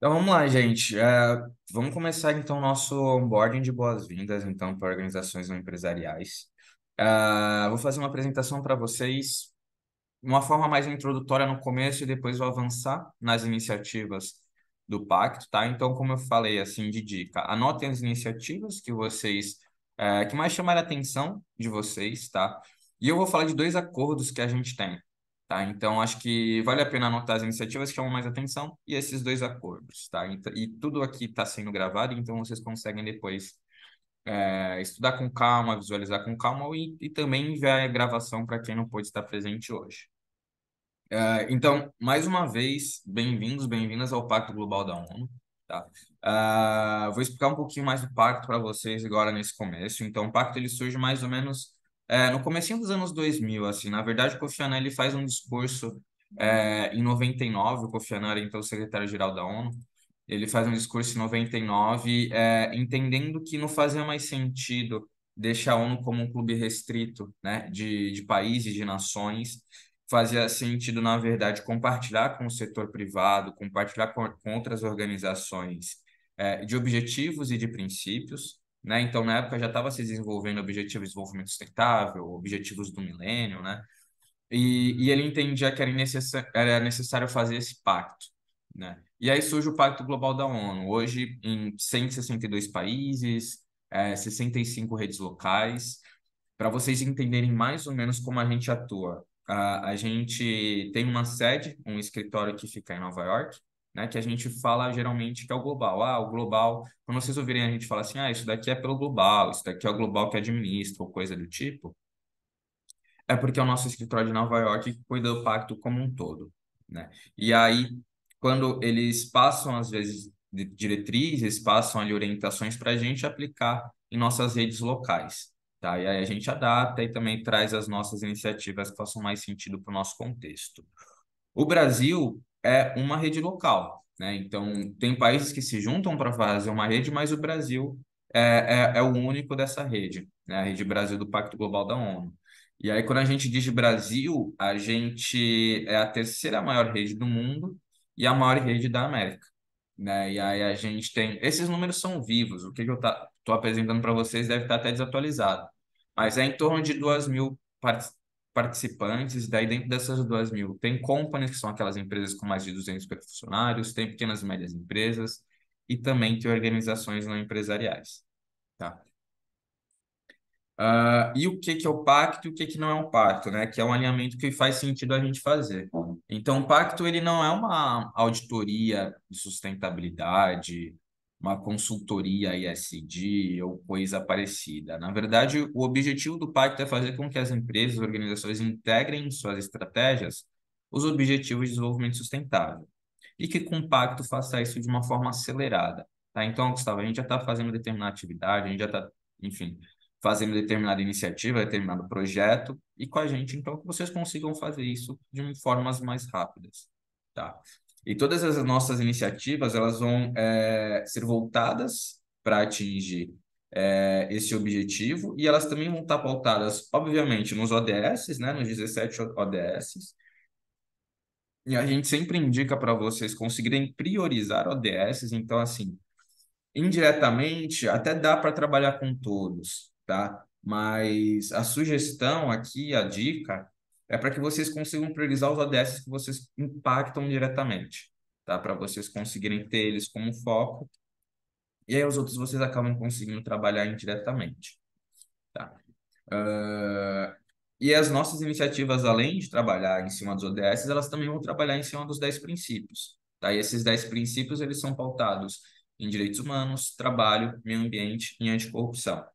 Então vamos lá, gente. Vamos começar então o nosso onboarding de boas-vindas então para organizações não empresariais. Vou fazer uma apresentação para vocês, uma forma mais introdutória no começo e depois vou avançar nas iniciativas do Pacto, tá? Então, como eu falei, assim, de dica, anotem as iniciativas que mais chamaram a atenção de vocês, tá? E eu vou falar de dois acordos que a gente tem, tá? Então, acho que vale a pena anotar as iniciativas que chamam mais atenção e esses dois acordos, tá? E tudo aqui está sendo gravado, então vocês conseguem depois estudar com calma, visualizar com calma e também enviar a gravação para quem não pôde estar presente hoje. Então, mais uma vez, bem-vindos, bem-vindas ao Pacto Global da ONU, tá? Vou explicar um pouquinho mais do pacto para vocês agora nesse começo. Então, o pacto ele surge mais ou menos no comecinho dos anos 2000, assim. Na verdade, o Kofi Annan ele faz um discurso em 99. O Kofi Annan era então o secretário-geral da ONU. Ele faz um discurso em 99, entendendo que não fazia mais sentido deixar a ONU como um clube restrito, né, de países, de nações. Fazia sentido, na verdade, compartilhar com o setor privado, compartilhar com outras organizações de objetivos e de princípios, né? Então, na época já estava se desenvolvendo objetivos de desenvolvimento sustentável, objetivos do milênio, né? E ele entendia que era necessário fazer esse pacto, né? E aí surge o Pacto Global da ONU, hoje em 162 países, 65 redes locais, para vocês entenderem mais ou menos como a gente atua. A gente tem uma sede, um escritório que fica em Nova York, né, que a gente fala geralmente que é o global. O global, quando vocês ouvirem a gente falar assim, isso daqui é pelo global, isso daqui é o global que administra, ou coisa do tipo, é porque é o nosso escritório de Nova York que cuida do pacto como um todo, né? E aí, quando eles passam, às vezes, diretrizes, passam ali orientações para a gente aplicar em nossas redes locais, tá? E aí a gente adapta e também traz as nossas iniciativas que façam mais sentido para o nosso contexto. O Brasil é uma rede local, né? Então, tem países que se juntam para fazer uma rede, mas o Brasil é o único dessa rede, né? A Rede Brasil do Pacto Global da ONU. E aí, quando a gente diz Brasil, a gente é a terceira maior rede do mundo e a maior rede da América, né? E aí a gente tem... Esses números são vivos, o que eu estou apresentando para vocês deve estar até desatualizado, mas é em torno de 2.000 participantes, daí dentro dessas 2.000 tem companies, que são aquelas empresas com mais de 250 funcionários, tem pequenas e médias empresas e também tem organizações não empresariais, tá? E o que que é o pacto e o que que não é um pacto, né? Que é um alinhamento que faz sentido a gente fazer. Então, o pacto ele não é uma auditoria de sustentabilidade, uma consultoria ESG ou coisa parecida. Na verdade, o objetivo do pacto é fazer com que as empresas, organizações integrem em suas estratégias os objetivos de desenvolvimento sustentável e que com o pacto faça isso de uma forma acelerada, tá? Então, Gustavo, a gente já está fazendo determinada atividade, a gente já está, enfim, fazendo determinada iniciativa, determinado projeto, e com a gente, então, que vocês consigam fazer isso de formas mais rápidas, tá? E todas as nossas iniciativas, elas vão ser voltadas para atingir esse objetivo, e elas também vão estar pautadas, obviamente, nos ODS, né, nos 17 ODS, e a gente sempre indica para vocês conseguirem priorizar ODS, então, assim, indiretamente, até dá para trabalhar com todos, tá? Mas a sugestão aqui, a dica, é para que vocês consigam priorizar os ODS que vocês impactam diretamente, tá? Para vocês conseguirem ter eles como foco, e aí os outros vocês acabam conseguindo trabalhar indiretamente, tá? Ah, e as nossas iniciativas, além de trabalhar em cima dos ODS, elas também vão trabalhar em cima dos 10 princípios. Tá? E esses 10 princípios, eles são pautados em direitos humanos, trabalho, meio ambiente e anticorrupção.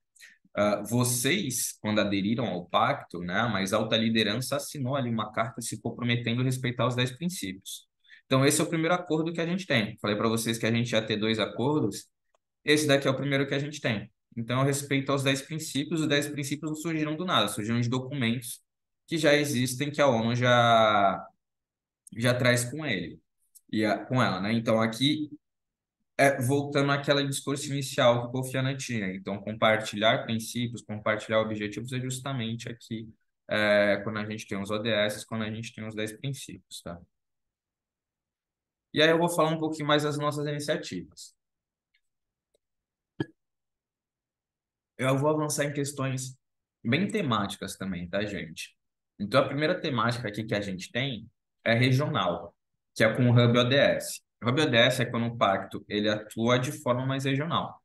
Vocês, quando aderiram ao pacto, né, a mais alta liderança assinou ali uma carta se comprometendo a respeitar os 10 princípios. Então, esse é o primeiro acordo que a gente tem. Falei para vocês que a gente ia ter dois acordos, esse daqui é o primeiro que a gente tem. Então, respeito aos 10 princípios, os 10 princípios não surgiram do nada, surgiram de documentos que já existem, que a ONU já traz com ele com ela, né? Então, aqui voltando àquela discurso inicial que o Kofi Annan tinha. Então, compartilhar princípios, compartilhar objetivos é justamente aqui quando a gente tem os ODS, quando a gente tem os 10 princípios, tá? E aí eu vou falar um pouquinho mais das nossas iniciativas. Eu vou avançar em questões bem temáticas também, tá, gente? Então, a primeira temática aqui que a gente tem é regional, que é com o Hub ODS. O Hub ODS é quando o pacto ele atua de forma mais regional.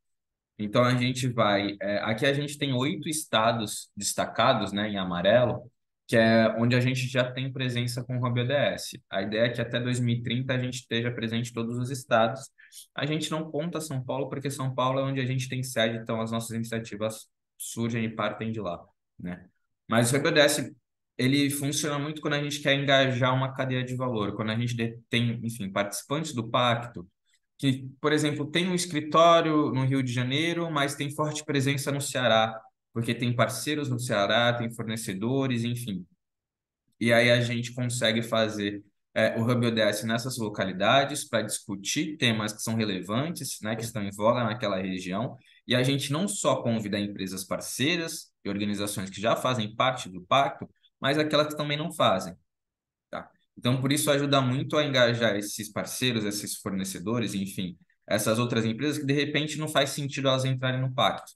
Então a gente vai. Aqui a gente tem 8 estados destacados, né, em amarelo, que é onde a gente já tem presença com o Hub ODS. A ideia é que até 2030 a gente esteja presente em todos os estados. A gente não conta São Paulo, porque São Paulo é onde a gente tem sede, então as nossas iniciativas surgem e partem de lá, né? Mas o Hub ODS, ele funciona muito quando a gente quer engajar uma cadeia de valor, quando a gente tem, enfim, participantes do pacto que, por exemplo, tem um escritório no Rio de Janeiro, mas tem forte presença no Ceará, porque tem parceiros no Ceará, tem fornecedores, enfim. E aí a gente consegue fazer o Hub ODS nessas localidades para discutir temas que são relevantes, né, que estão em voga naquela região. E a gente não só convida empresas parceiras e organizações que já fazem parte do pacto, mas aquelas que também não fazem. Tá? Então, por isso ajuda muito a engajar esses parceiros, esses fornecedores, enfim, essas outras empresas que de repente não faz sentido elas entrarem no pacto.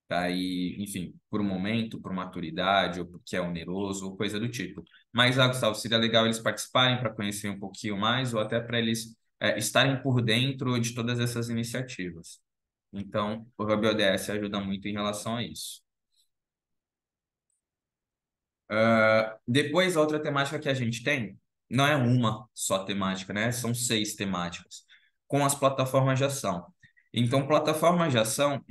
Tá? E, enfim, por um momento, por maturidade, ou porque é oneroso, ou coisa do tipo. Mas, Gustavo, seria legal eles participarem para conhecer um pouquinho mais, ou até para eles estarem por dentro de todas essas iniciativas. Então, o Hub ODS ajuda muito em relação a isso. Depois, a outra temática que a gente tem, não é uma só temática, né? São 6 temáticas, com as plataformas de ação. Então, plataformas de ação,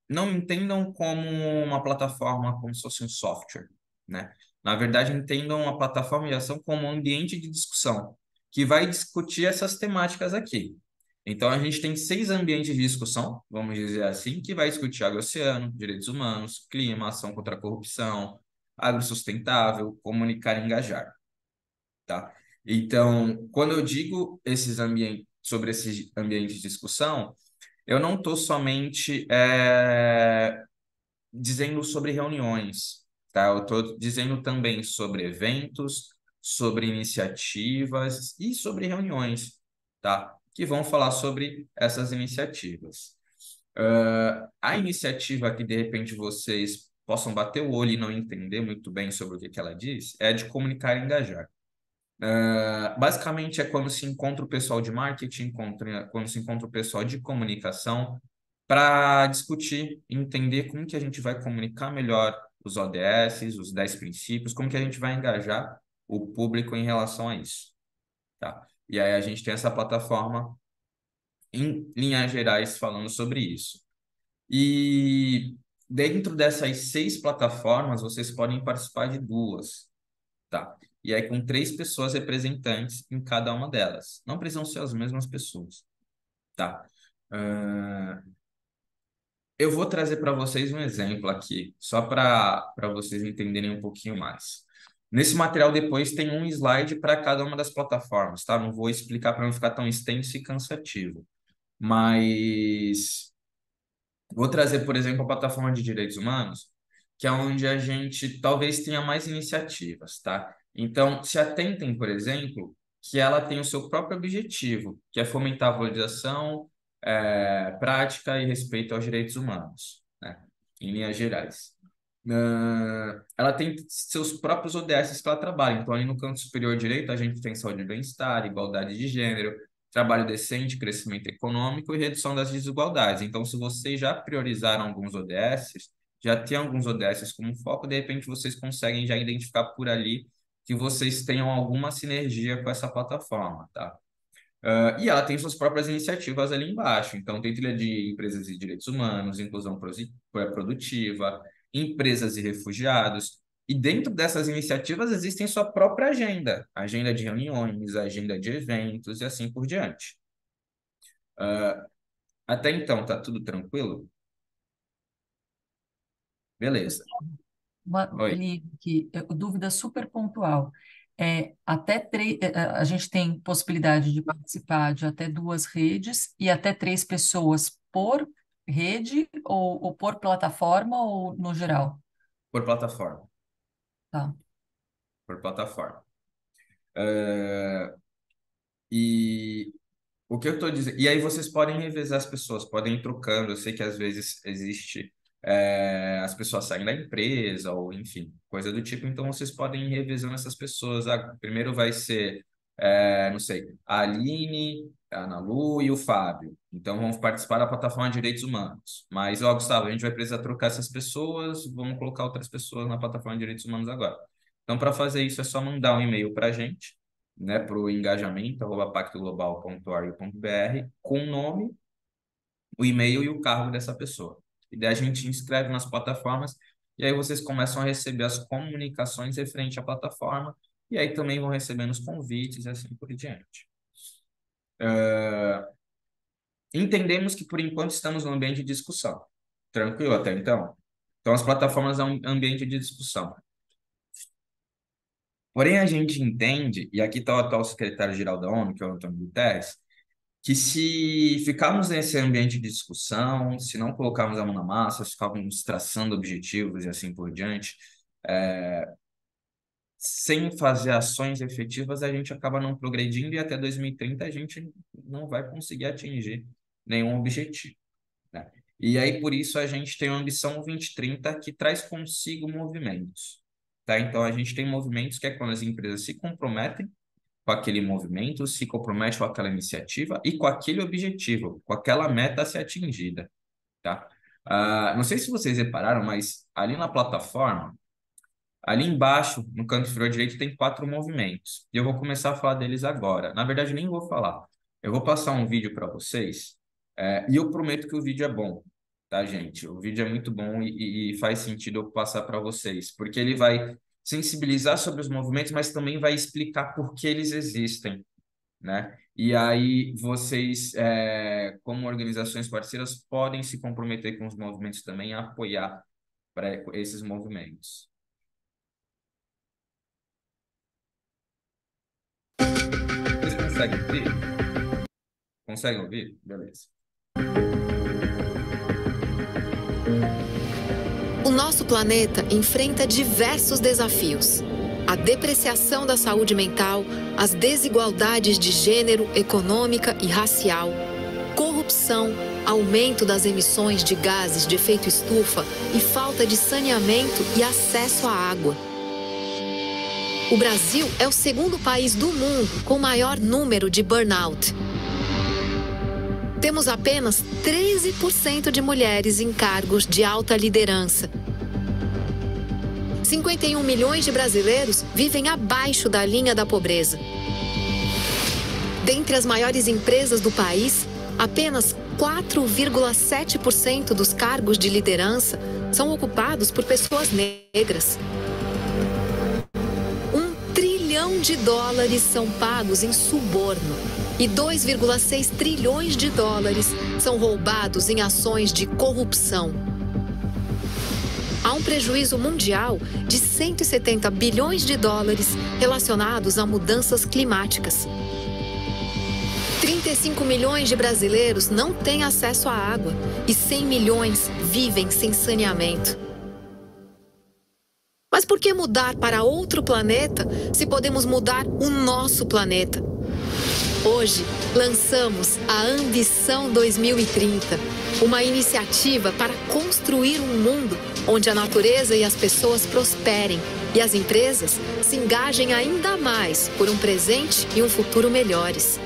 não entendam como uma plataforma como se fosse um software, né? Na verdade, entendam a plataforma de ação como um ambiente de discussão, que vai discutir essas temáticas aqui. Então, a gente tem 6 ambientes de discussão, vamos dizer assim, que vai discutir água e oceano, direitos humanos, clima, ação contra a corrupção, agrossustentável, comunicar e engajar, tá? Então, quando eu digo sobre esses ambientes de discussão, eu não estou somente dizendo sobre reuniões, tá? Eu estou dizendo também sobre eventos, sobre iniciativas e sobre reuniões, tá? Que vão falar sobre essas iniciativas. A iniciativa que de repente vocês possam bater o olho e não entender muito bem sobre o que ela diz é a de comunicar e engajar. Basicamente é quando se encontra o pessoal de marketing, quando se encontra o pessoal de comunicação para discutir, entender como que a gente vai comunicar melhor os ODS, os 10 princípios, como que a gente vai engajar o público em relação a isso, tá? E aí a gente tem essa plataforma em linhas gerais falando sobre isso. E dentro dessas 6 plataformas, vocês podem participar de duas, tá? E aí com 3 pessoas representantes em cada uma delas. Não precisam ser as mesmas pessoas, tá? Ah, eu vou trazer para vocês um exemplo aqui, só para vocês entenderem um pouquinho mais. Nesse material depois tem um slide para cada uma das plataformas, tá? Não vou explicar para não ficar tão extenso e cansativo. Mas vou trazer, por exemplo, a plataforma de direitos humanos, que é onde a gente talvez tenha mais iniciativas, tá? Então, se atentem, por exemplo, que ela tem o seu próprio objetivo, que é fomentar a valorização, prática e respeito aos direitos humanos, né? Em linhas gerais. Ela tem seus próprios ODS que ela trabalha. Então, ali no canto superior direito, a gente tem saúde e bem-estar, igualdade de gênero, trabalho decente, crescimento econômico e redução das desigualdades. Então, se vocês já priorizaram alguns ODS, já tem alguns ODS como foco, de repente vocês conseguem já identificar por ali que vocês tenham alguma sinergia com essa plataforma, tá? E ela tem suas próprias iniciativas ali embaixo. Então, tem trilha de empresas de direitos humanos, inclusão produtiva, empresas e refugiados. E dentro dessas iniciativas existem sua própria agenda, agenda de reuniões, agenda de eventos e assim por diante. Até então, tá tudo tranquilo? Beleza. Oi. Felipe, dúvida super pontual. A gente tem possibilidade de participar de até 2 redes e até 3 pessoas por rede ou por plataforma ou no geral? Por plataforma. Tá. Por plataforma. É, E o que eu estou dizendo. E aí vocês podem revezar as pessoas, podem ir trocando. Eu sei que às vezes existe. As pessoas saem da empresa, ou enfim, coisa do tipo, então vocês podem ir revezando essas pessoas. Primeiro vai ser, não sei, a Aline, a Ana Lu e o Fábio. Então vamos participar da plataforma de direitos humanos. Mas, ó, Gustavo, a gente vai precisar trocar essas pessoas, vamos colocar outras pessoas na plataforma de direitos humanos agora. Então, para fazer isso, é só mandar um e-mail para a gente, né, para o engajamento@pactoglobal.org.br com o nome, o e-mail e o cargo dessa pessoa. E daí a gente inscreve nas plataformas e aí vocês começam a receber as comunicações referente à plataforma e aí também vão recebendo os convites e assim por diante. Entendemos que por enquanto estamos no ambiente de discussão. Tranquilo até então? Então as plataformas são um ambiente de discussão. Porém, a gente entende, e aqui está o atual secretário-geral da ONU, que é o Antônio Guterres, que se ficarmos nesse ambiente de discussão, se não colocarmos a mão na massa, se ficarmos traçando objetivos e assim por diante, sem fazer ações efetivas, a gente acaba não progredindo e até 2030 a gente não vai conseguir atingir nenhum objetivo, né? E aí, por isso, a gente tem a Ambição 2030, que traz consigo movimentos, tá? Então, a gente tem movimentos que é quando as empresas se comprometem com aquele movimento, se compromete com aquela iniciativa e com aquele objetivo, com aquela meta a ser atingida, tá? Não sei se vocês repararam, mas ali na plataforma, ali embaixo, no canto inferior direito, tem 4 movimentos. E eu vou começar a falar deles agora. Na verdade, nem vou falar. Eu vou passar um vídeo para vocês, e eu prometo que o vídeo é bom, tá, gente? O vídeo é muito bom e faz sentido eu passar para vocês, porque ele vai sensibilizar sobre os movimentos, mas também vai explicar por que eles existem, né? E aí vocês, como organizações parceiras, podem se comprometer com os movimentos também a apoiar para esses movimentos. Vocês conseguem ouvir? Conseguem ouvir? Beleza. O nosso planeta enfrenta diversos desafios. A depreciação da saúde mental, as desigualdades de gênero, econômica e racial, corrupção, aumento das emissões de gases de efeito estufa e falta de saneamento e acesso à água. O Brasil é o segundo país do mundo com maior número de burnout. Temos apenas 13% de mulheres em cargos de alta liderança. 51 milhões de brasileiros vivem abaixo da linha da pobreza. Dentre as maiores empresas do país, apenas 4,7% dos cargos de liderança são ocupados por pessoas negras. $1 trilhão são pagos em suborno e 2,6 trilhões de dólares são roubados em ações de corrupção. Há um prejuízo mundial de 170 bilhões de dólares relacionados a mudanças climáticas. 35 milhões de brasileiros não têm acesso à água e 100 milhões vivem sem saneamento. Mas por que mudar para outro planeta se podemos mudar o nosso planeta? Hoje, lançamos a Ambição 2030, uma iniciativa para construir um mundo onde a natureza e as pessoas prosperem e as empresas se engajem ainda mais por um presente e um futuro melhores.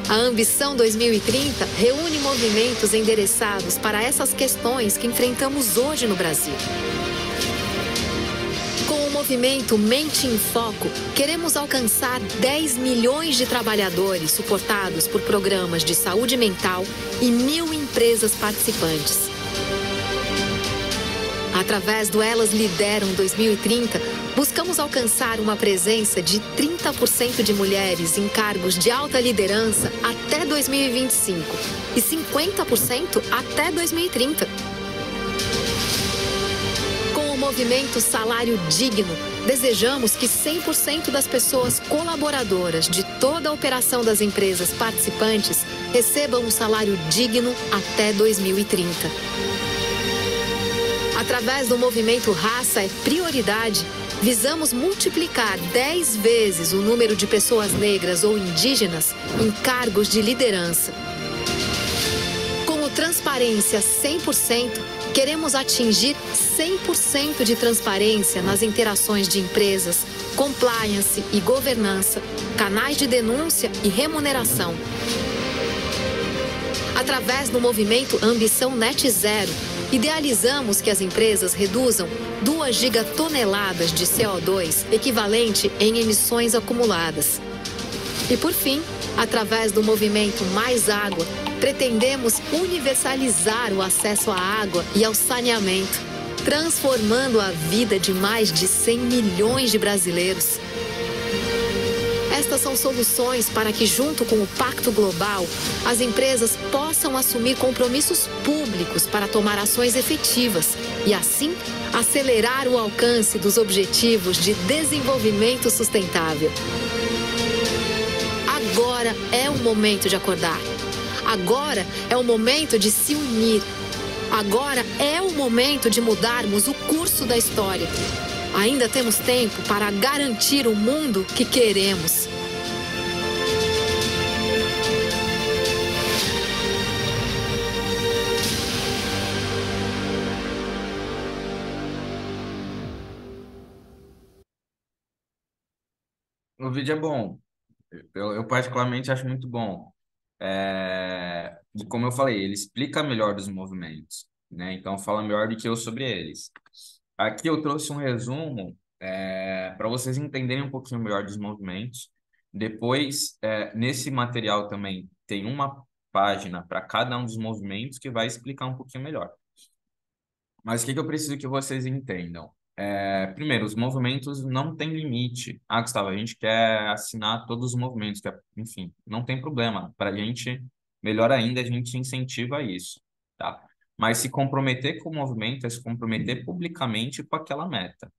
A Ambição 2030 reúne movimentos endereçados para essas questões que enfrentamos hoje no Brasil. Com o movimento Mente em Foco, queremos alcançar 10 milhões de trabalhadores suportados por programas de saúde mental e 1.000 empresas participantes. Através do Elas Lideram 2030, buscamos alcançar uma presença de 30% de mulheres em cargos de alta liderança até 2025 e 50% até 2030. Com o movimento Salário Digno, desejamos que 100% das pessoas colaboradoras de toda a operação das empresas participantes recebam um salário digno até 2030. Através do movimento Raça é Prioridade, visamos multiplicar 10 vezes o número de pessoas negras ou indígenas em cargos de liderança. Com o Transparência 100%, queremos atingir 100% de transparência nas interações de empresas, compliance e governança, canais de denúncia e remuneração. Através do movimento Ambição Net Zero, idealizamos que as empresas reduzam 2 gigatoneladas de CO2, equivalente em emissões acumuladas. E por fim, através do movimento Mais Água, pretendemos universalizar o acesso à água e ao saneamento, transformando a vida de mais de 100 milhões de brasileiros. Estas são soluções para que, junto com o Pacto Global, as empresas possam assumir compromissos públicos para tomar ações efetivas e, assim, acelerar o alcance dos Objetivos de Desenvolvimento Sustentável. Agora é o momento de acordar. Agora é o momento de se unir. Agora é o momento de mudarmos o curso da história. Ainda temos tempo para garantir o mundo que queremos. O vídeo é bom. Eu particularmente acho muito bom. E como eu falei, ele explica melhor dos movimentos, né? Então fala melhor do que eu sobre eles. Aqui eu trouxe um resumo para vocês entenderem um pouquinho melhor dos movimentos. Depois, nesse material também tem uma página para cada um dos movimentos que vai explicar um pouquinho melhor. Mas o que eu preciso que vocês entendam? Primeiro, os movimentos não têm limite. Ah, Gustavo, a gente quer assinar todos os movimentos, enfim, não tem problema. Para a gente, melhor ainda, a gente incentiva isso, tá? Mas se comprometer com o movimento é se comprometer publicamente com aquela meta,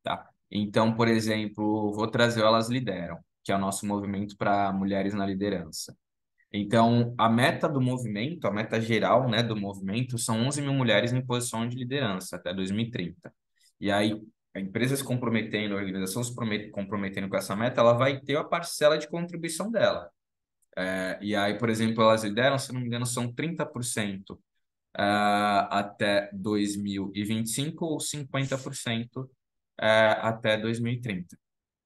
tá? Então, por exemplo, vou trazer o Elas Lideram, que é o nosso movimento para mulheres na liderança. Então, a meta do movimento, a meta geral, né, do movimento, são 11 mil mulheres em posição de liderança até 2030. E aí, a empresa se comprometendo, a organização se comprometendo com essa meta, ela vai ter a parcela de contribuição dela. E aí, por exemplo, elas lideram, se não me engano, são 30% até 2025 ou 50% até 2030.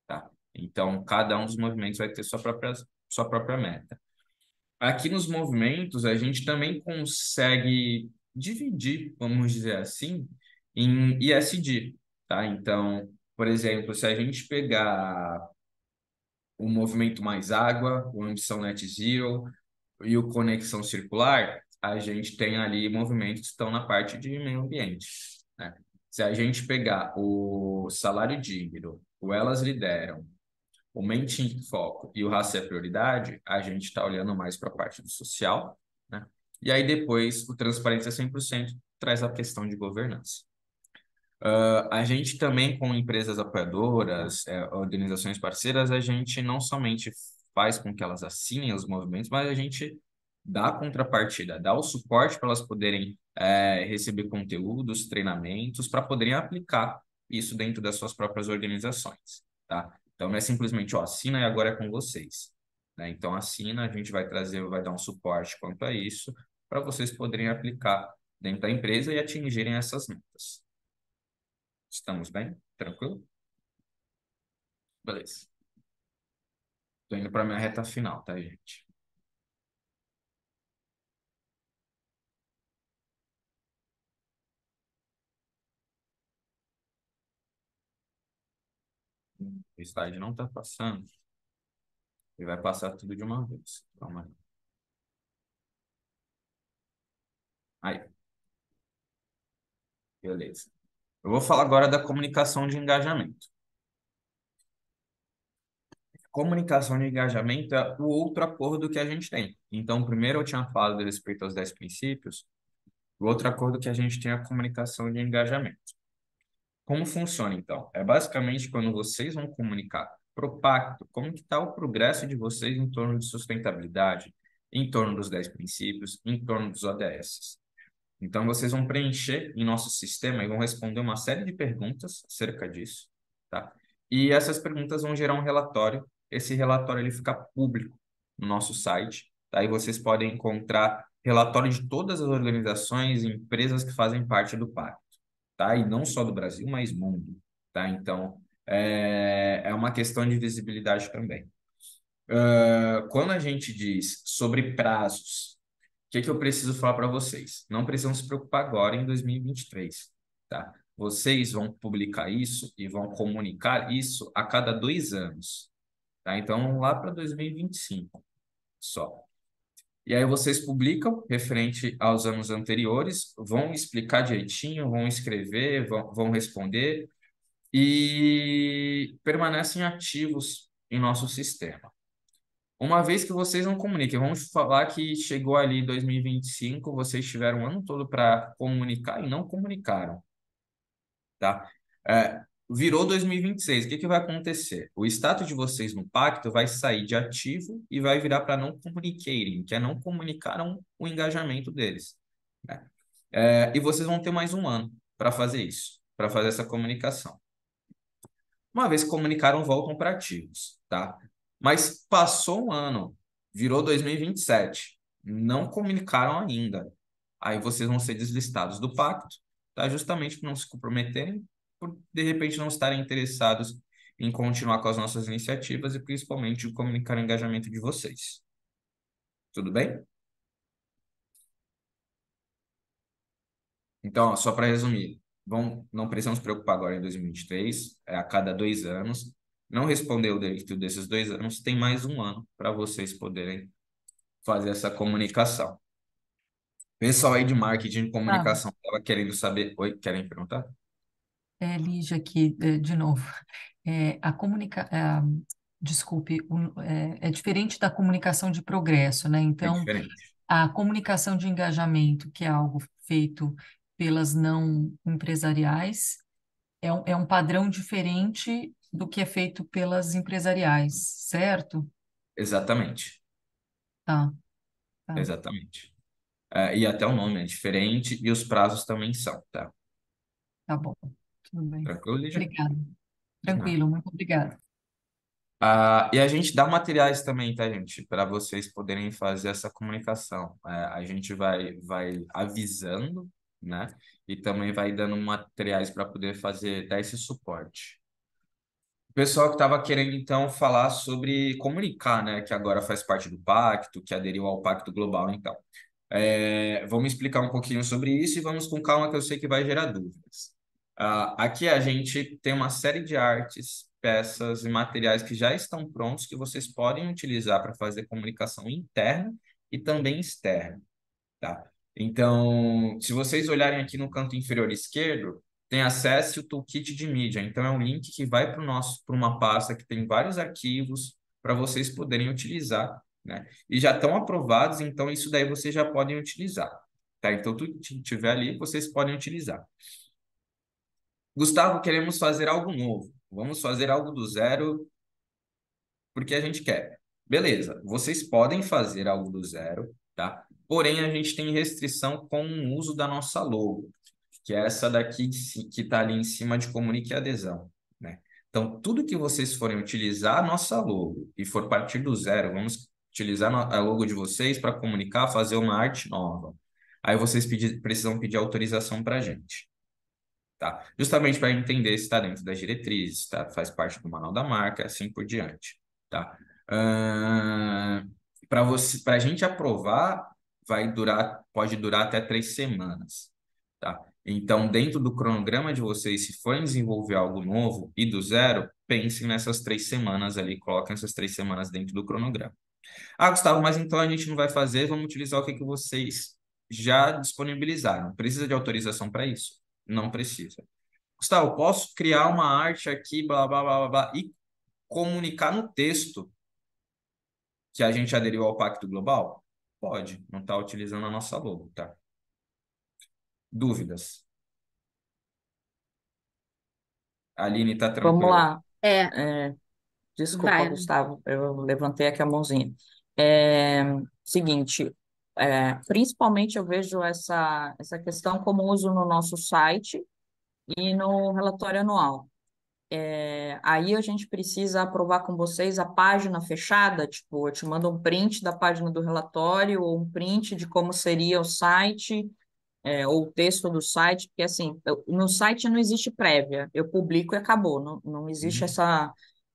Tá? Então, cada um dos movimentos vai ter sua própria meta. Aqui nos movimentos, a gente também consegue dividir, vamos dizer assim, em ISD, tá? Então, por exemplo, se a gente pegar o movimento Mais Água, o Ambição Net Zero e o Conexão Circular, a gente tem ali movimentos que estão na parte de meio ambiente, né? Se a gente pegar o Salário Digno, o Elas Lideram, o Mente em Foco e o Raça é Prioridade, a gente está olhando mais para a parte do social, né? E aí depois o Transparência 100% traz a questão de governança. A gente também, com empresas apoiadoras, organizações parceiras, a gente não somente faz com que elas assinem os movimentos, mas a gente dá a contrapartida, dá o suporte para elas poderem receber conteúdos, treinamentos, para poderem aplicar isso dentro das suas próprias organizações, tá? Então, não é simplesmente, ó, assina e agora é com vocês, né? Então, assina, a gente vai dar um suporte quanto a isso, para vocês poderem aplicar dentro da empresa e atingirem essas metas. Estamos bem? Tranquilo? Beleza. Estou indo para a minha reta final, tá, gente? O slide não está passando. Ele vai passar tudo de uma vez. Calma aí. Aí. Beleza. Eu vou falar agora da comunicação de engajamento. Comunicação de engajamento é o outro acordo que a gente tem. Então, primeiro eu tinha falado a respeito aos 10 princípios. O outro acordo que a gente tem é a comunicação de engajamento. Como funciona, então? É basicamente quando vocês vão comunicar para o pacto como que está o progresso de vocês em torno de sustentabilidade, em torno dos 10 princípios, em torno dos ODS. Então, vocês vão preencher em nosso sistema e vão responder uma série de perguntas acerca disso, tá? E essas perguntas vão gerar um relatório. Esse relatório ele fica público no nosso site, tá? E vocês podem encontrar relatório de todas as organizações e empresas que fazem parte do pacto, tá? E não só do Brasil, mas mundo, tá? Então, é uma questão de visibilidade também. Quando a gente diz sobre prazos, o que que eu preciso falar para vocês? Não precisam se preocupar agora em 2023, tá? Vocês vão publicar isso e vão comunicar isso a cada 2 anos, tá? Então, lá para 2025 só. E aí vocês publicam referente aos anos anteriores, vão explicar direitinho, vão escrever, vão responder e permanecem ativos em nosso sistema. Uma vez que vocês não comuniquem, vamos falar que chegou ali 2025, vocês tiveram o ano todo para comunicar e não comunicaram, tá? Virou 2026, o que que vai acontecer? O status de vocês no pacto vai sair de ativo e vai virar para não communicating, que é não comunicaram o engajamento deles, né? E vocês vão ter mais um ano para fazer isso, para fazer essa comunicação. Uma vez que comunicaram, voltam para ativos, tá? Mas passou um ano, virou 2027, não comunicaram ainda. Aí vocês vão ser deslistados do pacto, tá? Justamente por não se comprometerem, por de repente não estarem interessados em continuar com as nossas iniciativas e principalmente comunicar o engajamento de vocês. Tudo bem? Então, ó, só para resumir, não precisamos nos preocupar agora em 2023, é a cada 2 anos. Não respondeu dentro desses 2 anos, tem mais um ano para vocês poderem fazer essa comunicação. Pessoal aí de marketing e Ah, comunicação estava querendo saber. Oi, querem perguntar? Lígia aqui, de novo. A desculpe, é diferente da comunicação de progresso, né? É Então, diferente. a comunicação de engajamento, que é algo feito pelas não empresariais, é um padrão diferente do que é feito pelas empresariais, certo? Exatamente. Tá, tá, Exatamente. E até o nome é diferente e os prazos também são, tá? tá bom. Tudo bem. Tranquilo, Lígia? Obrigada. De nada. Tranquilo, muito obrigada. E a gente dá materiais também, tá, gente? Para vocês poderem fazer essa comunicação. A gente vai avisando, né? E também vai dando materiais para poder dar esse suporte. O pessoal que estava querendo, então, falar sobre comunicar, né? Que agora faz parte do pacto, que aderiu ao Pacto Global, então. Vamos explicar um pouquinho sobre isso e vamos com calma, que eu sei que vai gerar dúvidas. Aqui a gente tem uma série de artes, peças e materiais que já estão prontos que vocês podem utilizar para fazer comunicação interna e também externa, tá? Então, se vocês olharem aqui no canto inferior esquerdo, tem acesso ao toolkit de mídia. Então, é um link que vai para uma pasta que tem vários arquivos para vocês poderem utilizar, né? E já estão aprovados, então isso daí vocês já podem utilizar, tá? Então, tudo que tiver ali, vocês podem utilizar. Gustavo, queremos fazer algo novo. Vamos fazer algo do zero porque a gente quer. Beleza, vocês podem fazer algo do zero, tá? Porém, a gente tem restrição com o uso da nossa logo, que é essa daqui que está ali em cima de comunique e adesão, né? Então, tudo que vocês forem utilizar a nossa logo e for partir do zero, vamos utilizar a logo de vocês para comunicar, fazer uma arte nova. Aí vocês precisam pedir autorização para a gente, tá? Justamente para entender se está dentro das diretrizes, tá? Faz parte do manual da marca, assim por diante, tá? Para a gente aprovar, pode durar até 3 semanas, tá? Então, dentro do cronograma de vocês, se forem desenvolver algo novo e do zero, pensem nessas 3 semanas ali, coloquem essas 3 semanas dentro do cronograma. Gustavo, mas então a gente não vai fazer, vamos utilizar o que que vocês já disponibilizaram. Precisa de autorização para isso? Não precisa. Gustavo, posso criar uma arte aqui, blá, blá, blá, blá, blá, e comunicar no texto que a gente aderiu ao Pacto Global? Pode, não está utilizando a nossa logo, tá? Dúvidas? A Aline está Vamos tranquila. lá. Desculpa, Vai. Gustavo, eu levantei aqui a mãozinha. É, seguinte, Principalmente eu vejo essa questão como uso no nosso site e no relatório anual. Aí a gente precisa aprovar com vocês a página fechada, tipo, eu te mando um print da página do relatório ou um print de como seria o site, ou o texto do site, porque assim, no site não existe prévia, eu publico e acabou, não existe Uhum.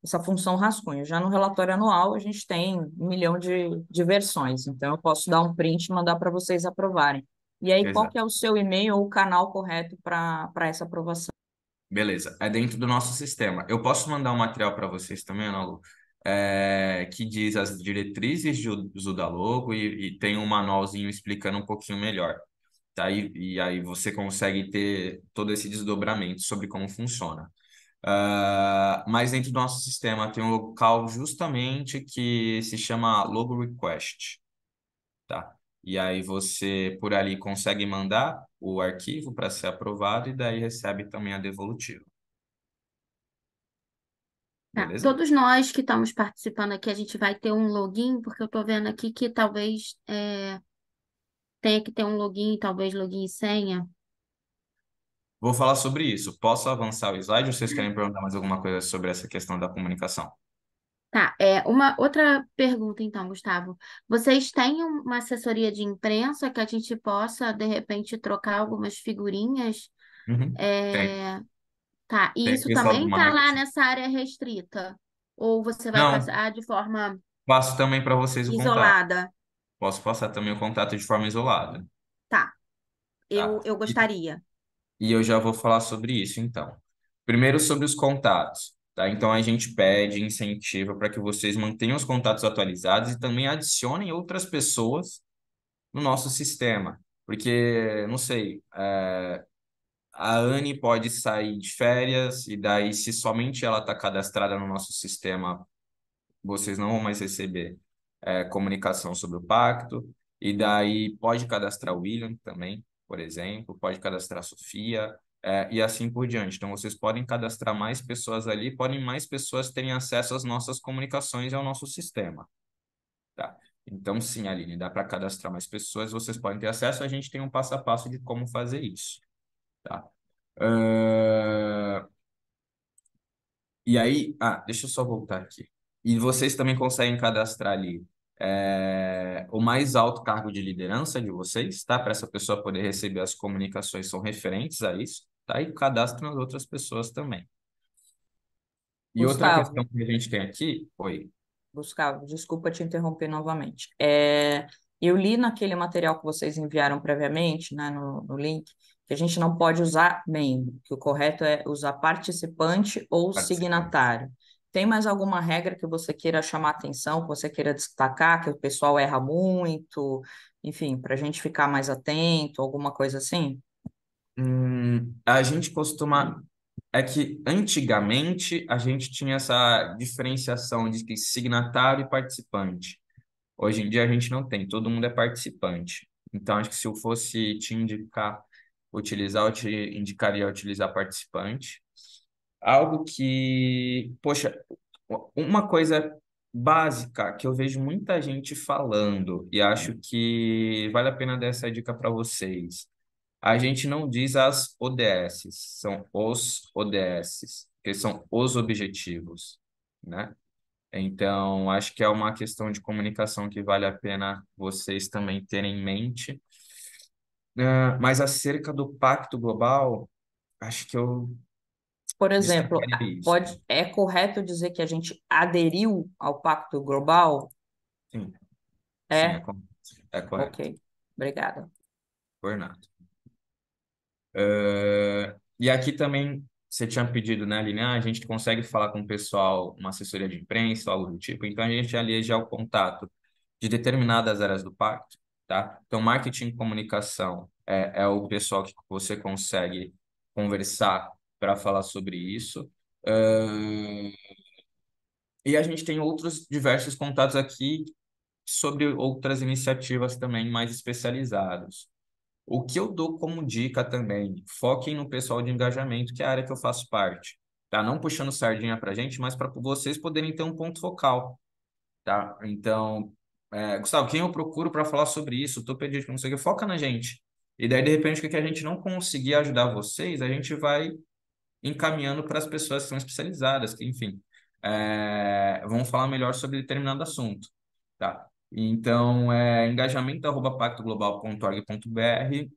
essa função rascunho. Já no relatório anual a gente tem 1 milhão de versões, então eu posso dar um print e mandar para vocês aprovarem. E aí, qual que Exato. é o seu e-mail ou o canal correto para essa aprovação? Beleza, é dentro do nosso sistema. Eu posso mandar um material para vocês também, Ana Lu, que diz as diretrizes de uso da logo e tem um manualzinho explicando um pouquinho melhor, tá? E aí você consegue ter todo esse desdobramento sobre como funciona. Mas dentro do nosso sistema tem um local justamente que se chama Logo Request, tá? E aí você por ali consegue mandar o arquivo para ser aprovado e daí recebe também a devolutiva. Tá. Beleza? Todos nós que estamos participando aqui, a gente vai ter um login, porque eu estou vendo aqui que talvez tenha que ter um login, talvez login e senha. Vou falar sobre isso. Posso avançar o slide ou vocês querem perguntar mais alguma coisa sobre essa questão da comunicação? Tá, uma outra pergunta então, Gustavo. Vocês têm uma assessoria de imprensa que a gente possa, de repente, trocar algumas figurinhas? Uhum. Tem. É, tá, e Tem isso pessoal do também está lá marketing. nessa área restrita? Ou você vai Não, passar de forma passo também para vocês o contato. isolada? Posso passar também o contato de forma isolada, Tá, tá? eu gostaria. E eu já vou falar sobre isso, então. Primeiro, sobre os contatos, tá? Então, a gente pede incentivo para que vocês mantenham os contatos atualizados e também adicionem outras pessoas no nosso sistema. Porque, não sei, a Anne pode sair de férias e daí, se somente ela está cadastrada no nosso sistema, vocês não vão mais receber comunicação sobre o pacto. E daí pode cadastrar o William também, por exemplo, pode cadastrar a Sofia, e assim por diante. Então, vocês podem cadastrar mais pessoas ali, podem mais pessoas terem acesso às nossas comunicações e ao nosso sistema, tá? Então, sim, Aline, dá para cadastrar mais pessoas, vocês podem ter acesso, a gente tem um passo a passo de como fazer isso, tá? Ah, e aí, deixa eu só voltar aqui. E vocês também conseguem cadastrar ali o mais alto cargo de liderança de vocês, tá? Para essa pessoa poder receber as comunicações são referentes a isso, tá? E cadastram as outras pessoas também. E outra questão Gustavo, que a gente tem aqui, oi, Gustavo, desculpa te interromper novamente. Eu li naquele material que vocês enviaram previamente, né, no link, que a gente não pode usar membro, que o correto é usar participante ou participante. signatário. Tem mais alguma regra que você queira chamar atenção, que você queira destacar, que o pessoal erra muito, enfim, para a gente ficar mais atento, alguma coisa assim? A gente costuma. É que antigamente a gente tinha essa diferenciação de que signatário e participante. Hoje em dia a gente não tem, todo mundo é participante. Então, acho que se eu fosse te indicar utilizar, eu te indicaria utilizar participante. Algo que, poxa, uma coisa básica que eu vejo muita gente falando e acho que vale a pena dar essa dica para vocês. A gente não diz as ODS, são os ODS, que são os objetivos, né? Então, acho que é uma questão de comunicação que vale a pena vocês também terem em mente. Mas acerca do Pacto Global, acho que eu Por exemplo, destacaria isso. é correto dizer que a gente aderiu ao Pacto Global? Sim, sim, É? é correto. Ok, obrigada. Por nada. E aqui também você tinha pedido, né, Aline? A gente consegue falar com o pessoal, uma assessoria de imprensa, algo do tipo. Então, a gente ali já é o contato de determinadas áreas do pacto, tá? Então, marketing e comunicação é o pessoal que você consegue conversar para falar sobre isso. Eh, e a gente tem outros diversos contatos aqui sobre outras iniciativas também mais especializadas. O que eu dou como dica também, foquem no pessoal de engajamento, que é a área que eu faço parte, tá? Não puxando sardinha para a gente, mas para vocês poderem ter um ponto focal, tá? Então, Gustavo, quem eu procuro para falar sobre isso? Tô perdido, não sei o que, foca na gente. E daí, de repente, o que a gente não conseguir ajudar vocês, a gente vai encaminhando para as pessoas que são especializadas, que, enfim, vão falar melhor sobre determinado assunto, tá? Então, engajamento@pactoglobal.org.br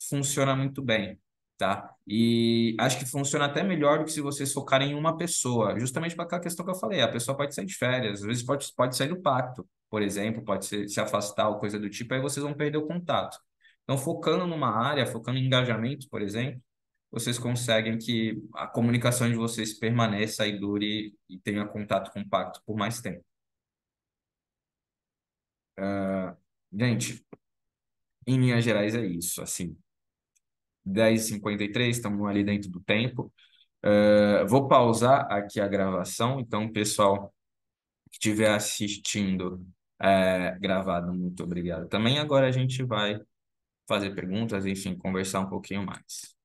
funciona muito bem, tá? E acho que funciona até melhor do que se vocês focarem em uma pessoa, justamente para aquela questão que eu falei, a pessoa pode sair de férias, às vezes pode sair do pacto, por exemplo, pode se afastar ou coisa do tipo, aí vocês vão perder o contato. Então, focando numa área, focando em engajamento, por exemplo, vocês conseguem que a comunicação de vocês permaneça e dure e tenha contato com o pacto por mais tempo. Gente, em linhas gerais é isso, assim, 10h53, estamos ali dentro do tempo. Vou pausar aqui a gravação, então, pessoal que estiver assistindo gravado, muito obrigado. Também agora a gente vai fazer perguntas, enfim, conversar um pouquinho mais.